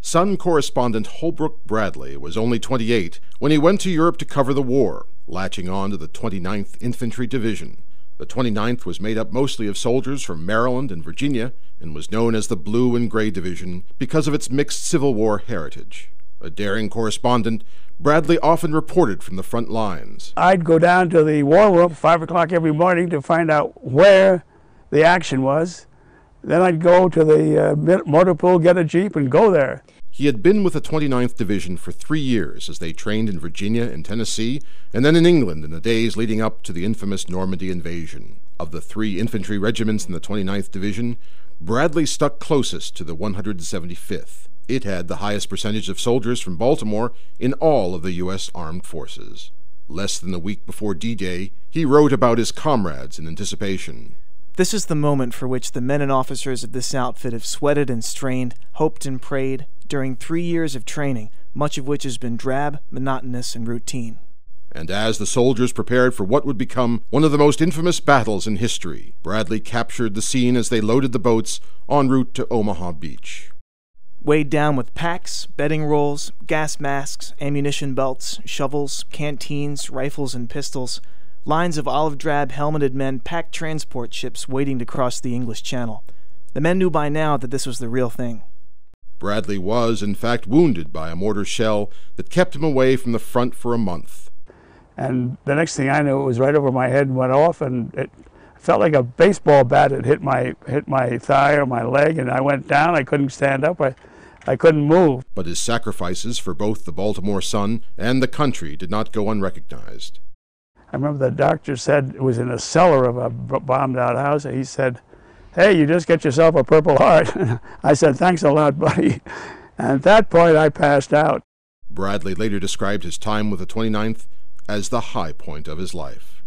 Sun correspondent Holbrook Bradley was only 28 when he went to Europe to cover the war, latching on to the 29th Infantry Division. The 29th was made up mostly of soldiers from Maryland and Virginia and was known as the Blue and Gray Division because of its mixed Civil War heritage. A daring correspondent, Bradley often reported from the front lines. I'd go down to the war room 5 o'clock every morning to find out where the action was. Then I'd go to the motor pool, get a Jeep, and go there. He had been with the 29th Division for 3 years as they trained in Virginia and Tennessee, and then in England in the days leading up to the infamous Normandy invasion. Of the 3 infantry regiments in the 29th Division, Bradley stuck closest to the 175th. It had the highest percentage of soldiers from Baltimore in all of the U.S. Armed Forces. Less than a week before D-Day, he wrote about his comrades in anticipation. This is the moment for which the men and officers of this outfit have sweated and strained, hoped and prayed, during 3 years of training, much of which has been drab, monotonous, and routine. And as the soldiers prepared for what would become one of the most infamous battles in history, Bradley captured the scene as they loaded the boats en route to Omaha Beach. Weighed down with packs, bedding rolls, gas masks, ammunition belts, shovels, canteens, rifles, and pistols, lines of olive-drab helmeted men packed transport ships waiting to cross the English Channel. The men knew by now that this was the real thing. Bradley was, in fact, wounded by a mortar shell that kept him away from the front for a month. And the next thing I knew, it was right over my head and went off, and it felt like a baseball bat had hit my thigh or my leg, and I went down. I couldn't stand up. I couldn't move. But his sacrifices for both the Baltimore Sun and the country did not go unrecognized. I remember the doctor said, it was in a cellar of a bombed-out house, he said, "Hey, you just get yourself a Purple Heart." I said, "Thanks a lot, buddy." And at that point, I passed out. Bradley later described his time with the 29th as the high point of his life.